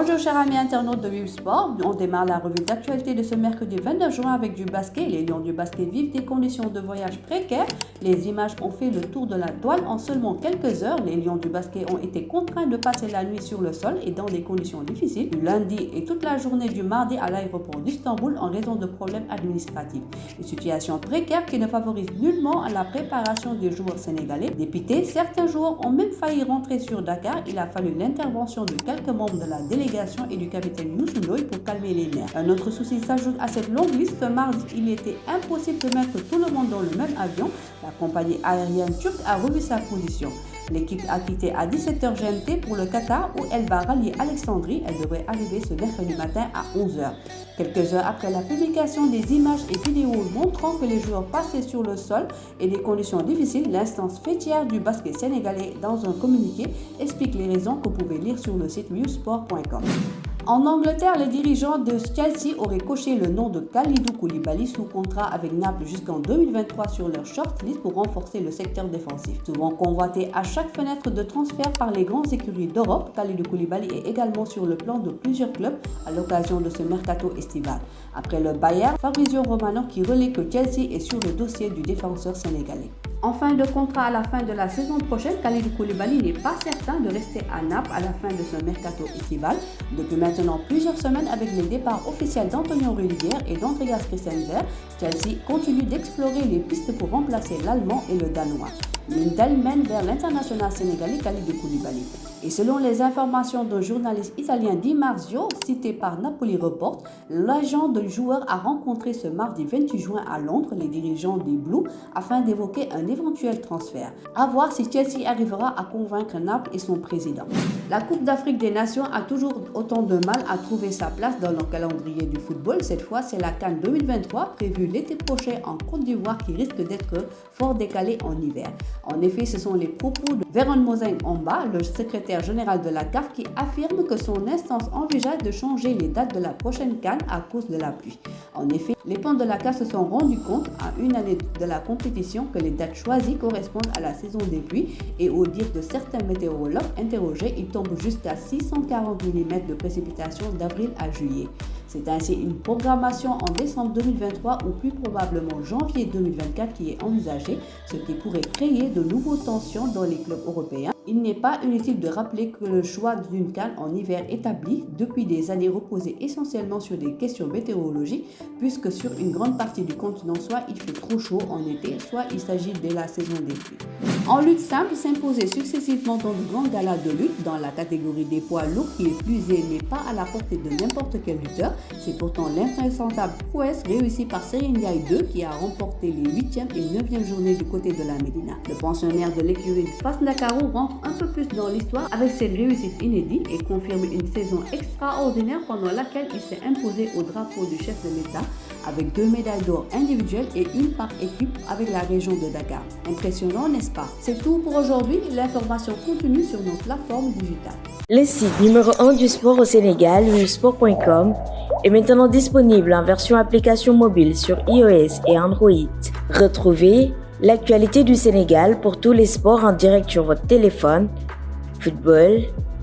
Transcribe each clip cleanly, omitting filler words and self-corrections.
Bonjour chers amis internautes de Vive Sport, on démarre la revue d'actualité de ce mercredi 29 juin avec du basket. Les Lions du basket vivent des conditions de voyage précaires. Les images ont fait le tour de la toile en seulement quelques heures. Les Lions du basket ont été contraints de passer la nuit sur le sol et dans des conditions difficiles, du lundi et toute la journée du mardi à l'aéroport d'Istanbul en raison de problèmes administratifs. Une situation précaire qui ne favorise nullement la préparation des joueurs sénégalais. Dépités, certains joueurs ont même failli rentrer sur Dakar. Il a fallu l'intervention de quelques membres de la délégation et du capitaine Youssou Ndoye pour calmer les nerfs. Un autre souci s'ajoute à cette longue liste. Ce mardi, il était impossible de mettre tout le monde dans le même avion. La compagnie aérienne turque a revu sa position. L'équipe a quitté à 17h GMT pour le Qatar où elle va rallier Alexandrie. Elle devrait arriver ce mercredi matin à 11h. Quelques heures après la publication des images et vidéos montrant que les joueurs passaient sur le sol et des conditions difficiles, l'instance fêtière du basket sénégalais, dans un communiqué, explique les raisons que vous pouvez lire sur le site viewsport.com. En Angleterre, les dirigeants de Chelsea auraient coché le nom de Kalidou Koulibaly sous contrat avec Naples jusqu'en 2023 sur leur shortlist pour renforcer le secteur défensif. Souvent convoité à chaque fenêtre de transfert par les grandes écuries d'Europe, Kalidou Koulibaly est également sur le plan de plusieurs clubs à l'occasion de ce mercato estival. Après le Bayern, Fabrizio Romano qui relaie que Chelsea est sur le dossier du défenseur sénégalais. En fin de contrat à la fin de la saison prochaine, Kalidou Koulibaly n'est pas certain de rester à Naples à la fin de ce mercato estival. Depuis maintenant plusieurs semaines, avec les départs officiels d'Antonio Rudiger et d'Andreas Christensen, Chelsea continue d'explorer les pistes pour remplacer l'Allemand et le Danois. L'une d'elles mène vers l'international sénégalais Kalidou Koulibaly. Et selon les informations d'un journaliste italien Di Marzio, cité par Napoli Report, l'agent du joueur a rencontré ce mardi 28 juin à Londres les dirigeants des Blues afin d'évoquer un éventuel transfert. À voir si Chelsea arrivera à convaincre Naples et son président. La Coupe d'Afrique des Nations a toujours autant de mal à trouver sa place dans le calendrier du football. Cette fois, c'est la CAN 2023 prévue l'été prochain en Côte d'Ivoire qui risque d'être fort décalée en hiver. En effet, ce sont les propos de Vérone Mosin-Omba, le secrétaire général de la CAF, qui affirme que son instance envisage de changer les dates de la prochaine CAN à cause de la pluie. En effet, les pans de la CAF se sont rendus compte à une année de la compétition que les dates choisies correspondent à la saison des pluies et au dire de certains météorologues interrogés, il tombe jusqu'à 640 mm de précipitations d'avril à juillet. C'est ainsi une programmation en décembre 2023 ou plus probablement janvier 2024 qui est envisagée, ce qui pourrait créer de nouvelles tensions dans les clubs européens. Il n'est pas inutile de rappeler que le choix d'une CAN en hiver établi depuis des années reposait essentiellement sur des questions météorologiques, puisque sur une grande partie du continent, soit il fait trop chaud en été, soit il s'agit de la saison des pluies. En lutte simple, s'imposer successivement dans de grands galas de lutte dans la catégorie des poids lourds qui est plus n'est pas à la portée de n'importe quel lutteur. C'est pourtant l'invraisemblable prouesse réussie par Serigne Ndiaye 2 qui a remporté les 8e et 9e journées du côté de la Médina. Le pensionnaire de l'écurie Fass Ndakaaru rentre un peu plus dans l'histoire avec cette réussite inédite et confirme une saison extraordinaire pendant laquelle il s'est imposé au drapeau du chef de l'État avec 2 médailles d'or individuelles et une par équipe avec la région de Dakar. Impressionnant, n'est-ce pas? C'est tout pour aujourd'hui. L'information continue sur nos plateformes digitales. Le site numéro 1 du sport au Sénégal, viewsport.com, est maintenant disponible en version application mobile sur iOS et Android. Retrouvez l'actualité du Sénégal pour tous les sports en direct sur votre téléphone. Football,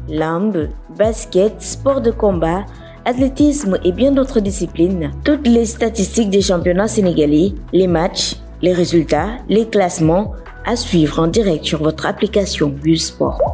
lambe, basket, sport de combat, athlétisme et bien d'autres disciplines. Toutes les statistiques des championnats sénégalais, les matchs, les résultats, les classements à suivre en direct sur votre application ViewSport.